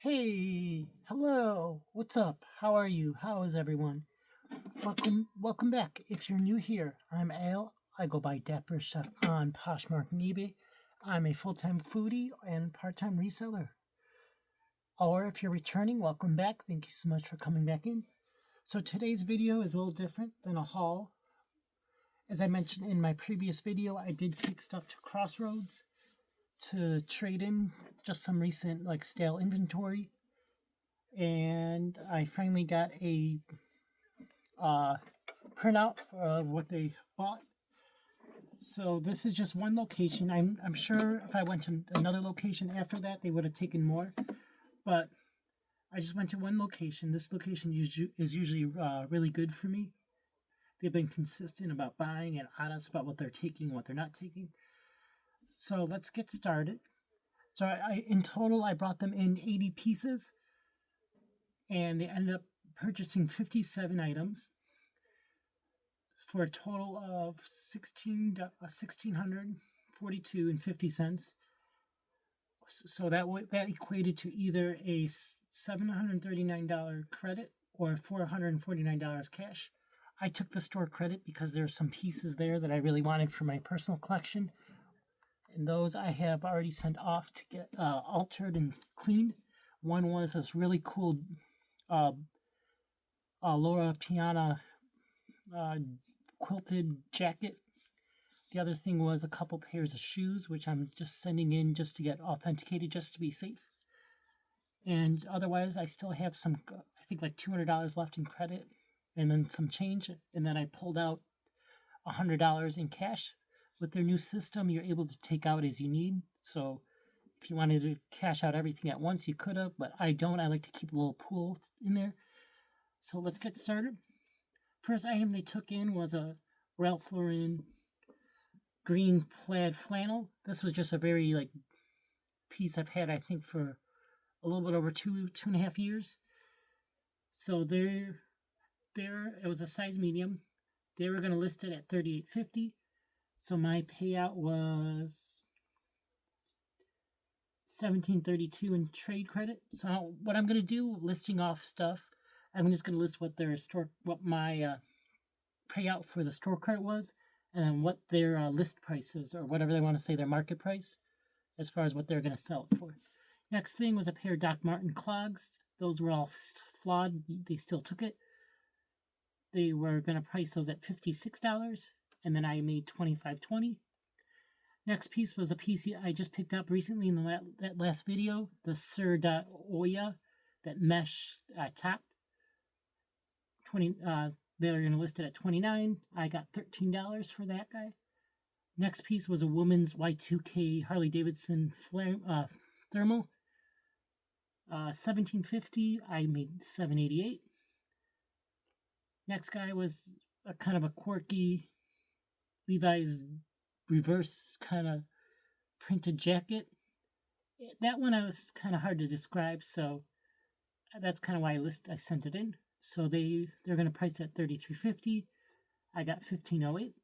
Hey, hello, what's up? How are you? How is everyone? Welcome back. If you're new here, I'm Al. I go by Dapper Chef on Poshmark and eBay. I'm a full-time foodie and part-time reseller. Or if you're returning, welcome back. Thank you so much for coming back in. So today's video is a little different than a haul. As I mentioned in my previous video, I did take stuff to Crossroads to trade in just some recent stale inventory. And I finally got a printout of what they bought. So this is just one location. I'm sure if I went to another location after that, they would have taken more. But I just went to one location. This location is usually really good for me. They've been consistent about buying and honest about what they're taking and what they're not taking. So let's get started. So in total, I brought them in 80 pieces. And they ended up purchasing 57 items for a total of $1,642.50. So that equated to either a $739 credit or $449 cash. I took the store credit because there's some pieces there that I really wanted for my personal collection, and those I have already sent off to get altered and cleaned. One was this really cool Laura Piana quilted jacket. The other thing was a couple pairs of shoes, which I'm just sending in just to get authenticated, just to be safe. And otherwise, I still have some, I think like $200 left in credit, and then some change. And then I pulled out $100 in cash. With their new system, you're able to take out as you need. So if you wanted to cash out everything at once, you could have, but I don't. I like to keep a little pool in there. So let's get started. First item they took in was a Ralph Lauren green plaid flannel. This was just a very piece I've had, I think, for a little bit over two and a half years. So there it was a size medium. They were going to list it at $38.50. So my payout was $17.32 in trade credit. So what I'm going to do, listing off stuff, I'm just going to list what my payout for the store credit was, and then what their list price is, or whatever they want to say, their market price, as far as what they're going to sell it for. Next thing was a pair of Doc Marten clogs. Those were all flawed. They still took it. They were going to price those at $56, and then I made $25.20. Next piece was a piece I just picked up recently in that last video, the Sir Oya, that mesh top. They're going to list it at $29. I got $13 for that guy. Next piece was a woman's Y2K Harley Davidson thermal. $17.50. I made $7.88. Next guy was a kind of a quirky Levi's reverse kind of printed jacket. That one was kind of hard to describe, so that's kind of why I sent it in. So they're going to price at $33.50. I got $15.08.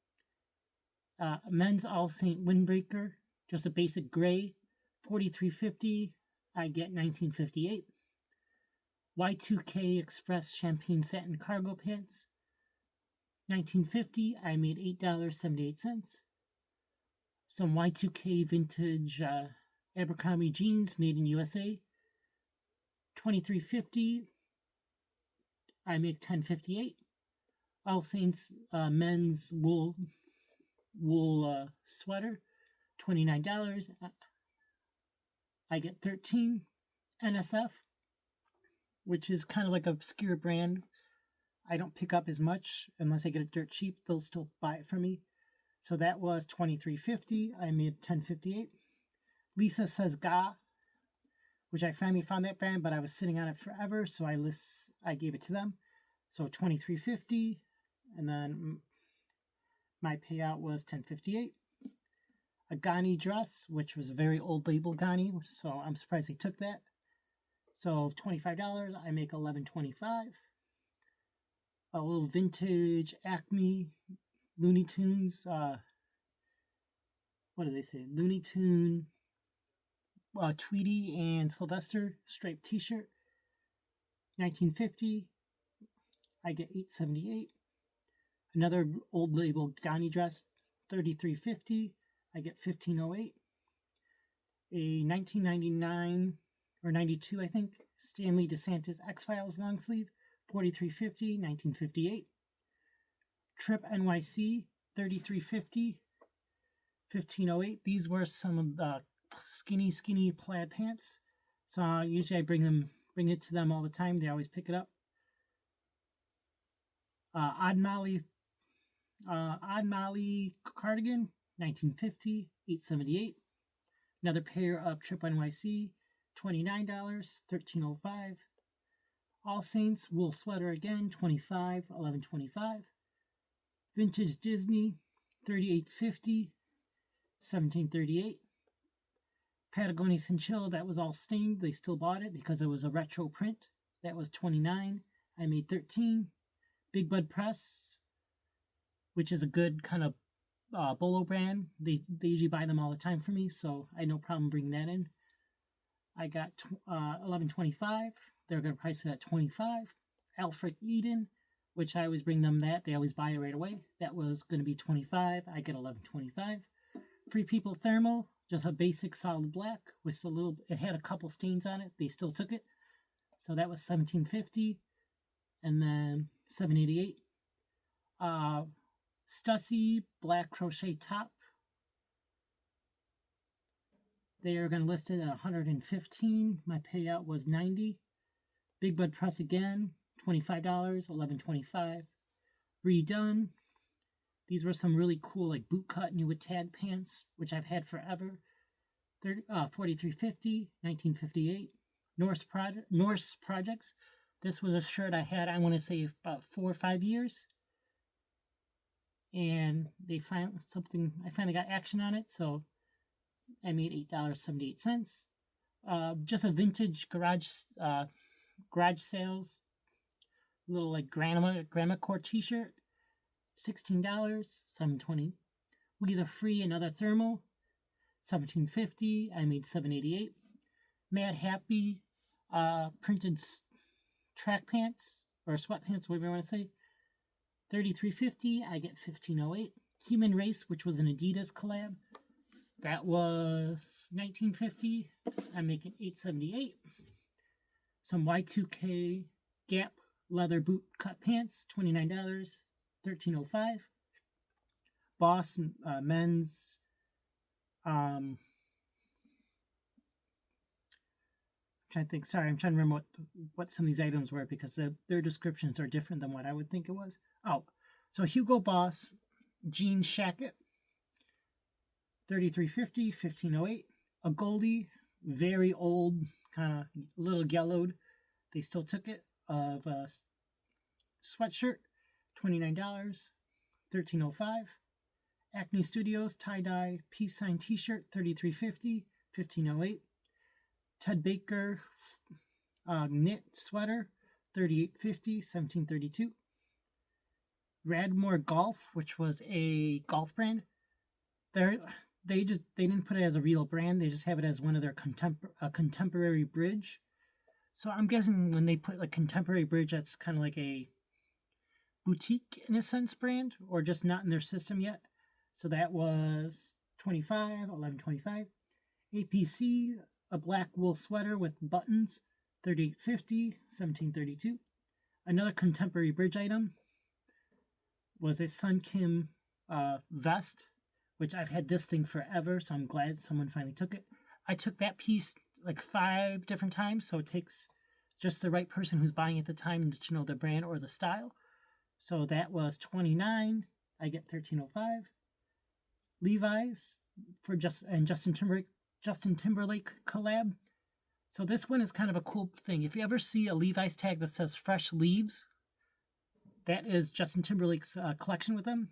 Men's All Saint windbreaker, just a basic gray, $43.50. I get $19.58. Y2K Express champagne satin cargo pants, $19.50. I made $8.78. Some Y2K vintage Abercrombie jeans made in USA, $23.50. I make $10.58. All Saints men's wool sweater, $29. I get $13. NSF, which is kind of like an obscure brand. I don't pick up as much unless I get it dirt cheap. They'll still buy it from me. So that was $23.50. I made $10.58. Lisa Says Ga, which I finally found that brand, but I was sitting on it forever, so I gave it to them. So $23.50, and then my payout was $10.58. A Ghani dress, which was a very old label Ghani, so I'm surprised they took that. So $25, I make $11.25. A little vintage Acme Looney Tunes. What do they say? Looney Tune Tweety and Sylvester striped t-shirt, 1950. I get $8.78. Another old label Johnny dress, $33.50. I get $15.08. A 1999 or 92, I think, Stanley DeSantis X-Files long sleeve, $43.50, 1958. Trip NYC, $33.50, $15.08. These were some of the skinny plaid pants. So usually I bring it to them all the time. They always pick it up. Odd Molly cardigan, 1950, $8.78. Another pair of Trip NYC, $29, $13.05. All Saints wool sweater again, $25, $11.25. Vintage Disney, $38.50, $17.38. Patagonia Chinchilla, that was all stained. They still bought it because it was a retro print. That was $29. I made $13. Big Bud Press, which is a good kind of Bolo brand. They usually buy them all the time for me, so I had no problem bringing that in. I got $11.25. They're going to price it at $25. Alfred Eden, which I always bring them that. They always buy it right away. That was going to be $25. I get $11.25. Free People Thermal, just a basic solid black with a little. It had a couple stains on it. They still took it, so that was $17.50, and then $7.88. Stussy black crochet top. They are going to list it at $115. My payout was $90. Big Bud Press again, $25, $11.25. Redone. These were some really cool like boot cut new with tag pants, which I've had forever. $43.50, $19.58. Norse Projects. This was a shirt I had, I want to say, about 4 or 5 years. And I finally got action on it, so I made $8.78. Just a vintage garage sales, little like grandma core t-shirt, $16, $7.20. Weather Free, another thermal, $17.50. I made $7.88. Mad Happy printed track pants or sweatpants, whatever you want to say, $33.50. I get $15.08. Human Race, which was an Adidas collab, that was $19.50. I'm making $8.78. Some Y2K Gap leather boot cut pants, $29, $13.05. Boss men's I'm trying to think. Sorry, I'm trying to remember what some of these items were because their descriptions are different than what I would think it was. Oh, so Hugo Boss jean shacket, $33.50, $15.08. A Goldie, very old, kind of little yellowed. They still took it. Of a sweatshirt, $29, $13.05. Acne Studios tie-dye peace sign t-shirt, $33.50, $15.08. Ted Baker knit sweater, $38.50, $17.32. Radmore Golf, which was a golf brand. They didn't put it as a real brand. They just have it as one of their contemporary bridge. So I'm guessing when they put like contemporary bridge, that's kind of like a boutique in a sense brand, or just not in their system yet. So that was $25, $11.25. APC, a black wool sweater with buttons, $38.50, $17.32. Another contemporary bridge item was a Sun Kim vest, which I've had this thing forever, so I'm glad someone finally took it. I took that piece like 5 different times, so it takes just the right person who's buying at the time to know the brand or the style. So that was $29. I get $13.05. Levi's for Justin Timberlake collab. So this one is kind of a cool thing. If you ever see a Levi's tag that says fresh leaves, that is Justin Timberlake's collection with them.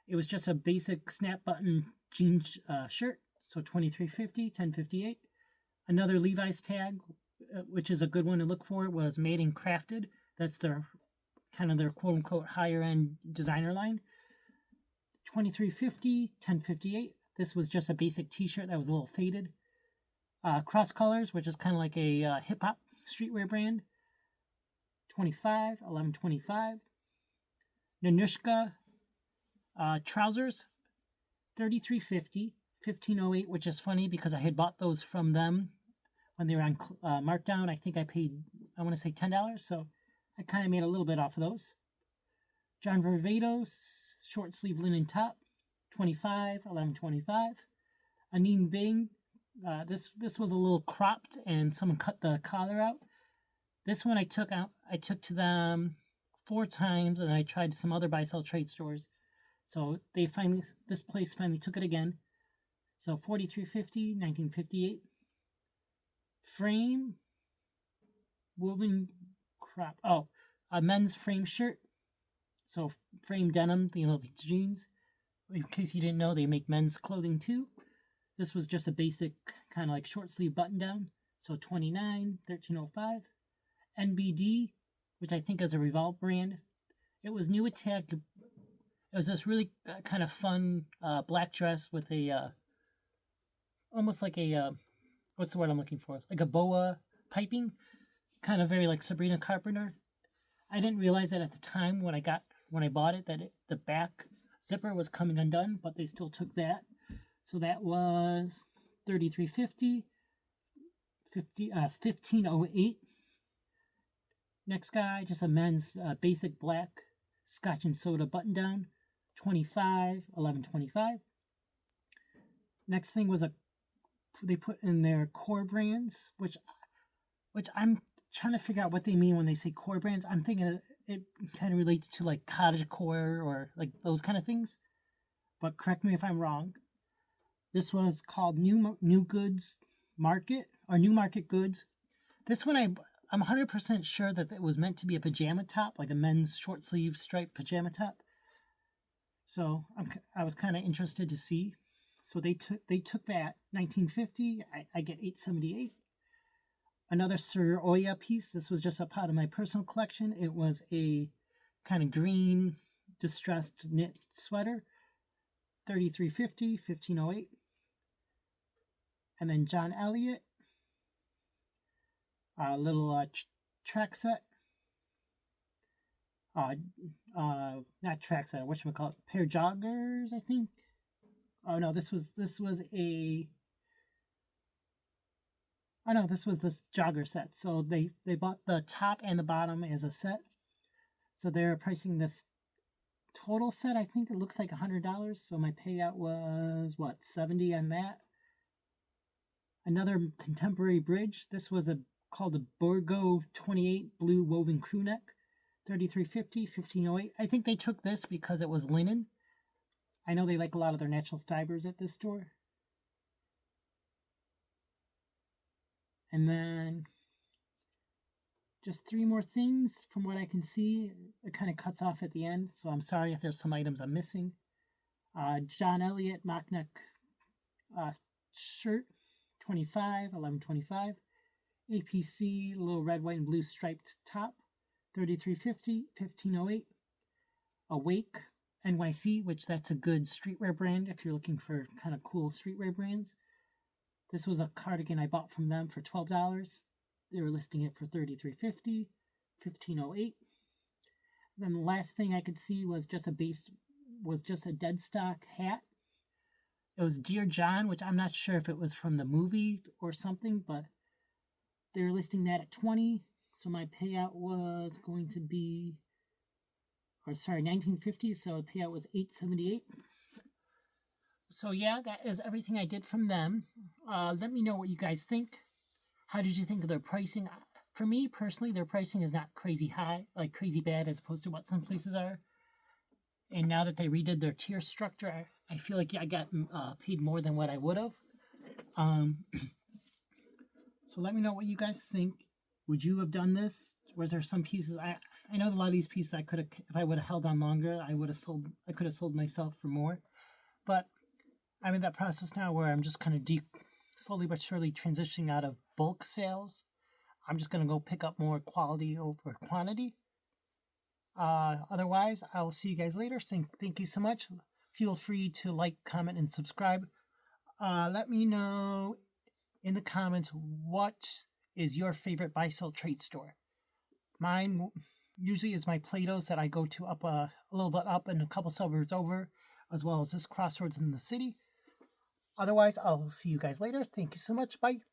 It was just a basic snap button jeans shirt. So $23.50, $10.58. Another Levi's tag, which is a good one to look for, was Made and Crafted. That's their kind of their quote unquote higher end designer line. $23.50, $10.58. This was just a basic t-shirt that was a little faded. Cross Colors, which is kind of like a hip hop streetwear brand, 25, 11.25. Nanushka trousers, 33.50, 15.08, which is funny because I had bought those from them when they were on markdown. I think I paid, I want to say $10, so I kind of made a little bit off of those. John Varvatos short sleeve linen top, 25, 11.25. Anine Bing, this was a little cropped and someone cut the collar out. This one I took to them 4 times, and I tried some other buy sell trade stores. So this place finally took it again. So 43.50, 19.58. Frame woven crop. Oh, a men's frame shirt. So frame denim, it's jeans. In case you didn't know, they make men's clothing too. This was just a basic kind of like short sleeve button down. So 29, 13.05. NBD, which I think is a Revolve brand. It was new attack. It was this really kind of fun black dress with a almost like a what's the word I'm looking for? Like a boa piping, kind of very like Sabrina Carpenter. I didn't realize that at the time when I bought it that the back zipper was coming undone, but they still took that. So that was 33.50, 15.08. Next guy, just a men's basic black Scotch and soda button down, 25, 11.25. Next thing was they put in their core brands, which I'm trying to figure out what they mean when they say core brands. I'm thinking it kind of relates to like cottagecore or like those kind of things, but correct me if I'm wrong. This was called New Goods Market or New Market Goods. This one I'm 100% sure that it was meant to be a pajama top, like a men's short sleeve striped pajama top. So I was kind of interested to see. So they took that 19.50. I get 8.78. Another Sir Oya piece. This was just a part of my personal collection. It was a kind of green distressed knit sweater, 33.50, 15.08. And then John Elliott, a little track set. Not track set. Whatchamacallit? Pair of joggers, I think. Oh no, this was the jogger set. So they bought the top and the bottom as a set. So they're pricing this total set. I think it looks like $100. So my payout was what, $70 on that. Another contemporary bridge. This was called a Borgo 28 blue woven crew neck, 33.50, 15.08. I think they took this because it was linen. I know they like a lot of their natural fibers at this store. And then just 3 more things from what I can see. It kind of cuts off at the end, so I'm sorry if there's some items I'm missing. John Elliott mock neck shirt, 25, 11.25. APC little red, white, and blue striped top, 33.50, 15.08. Awake NYC, which that's a good streetwear brand if you're looking for kind of cool streetwear brands. This was a cardigan I bought from them for $12. They were listing it for $33.50, 15.08. Then the last thing I could see was just a dead stock hat. It was Dear John, which I'm not sure if it was from the movie or something, but they're listing that at $20. So my payout was going to be, $19.50. So the payout was $8.78. So yeah, that is everything I did from them. Let me know what you guys think. How did you think of their pricing? For me personally, their pricing is not crazy high, like crazy bad as opposed to what some places are. And now that they redid their tier structure, I feel like I got paid more than what I would have. So let me know what you guys think. Would you have done this? Was there some pieces? I know a lot of these pieces I could have, if I would have held on longer, I could have sold myself for more. But I'm in that process now where I'm just kind of slowly but surely transitioning out of bulk sales. I'm just going to go pick up more quality over quantity. Otherwise, I will see you guys later. So thank you so much. Feel free to like, comment, and subscribe. Let me know in the comments what is your favorite buy-sell trade store. Mine usually is my Plato's that I go to up a little bit up and a couple suburbs over, as well as this Crossroads in the city. Otherwise, I'll see you guys later. Thank you so much. Bye.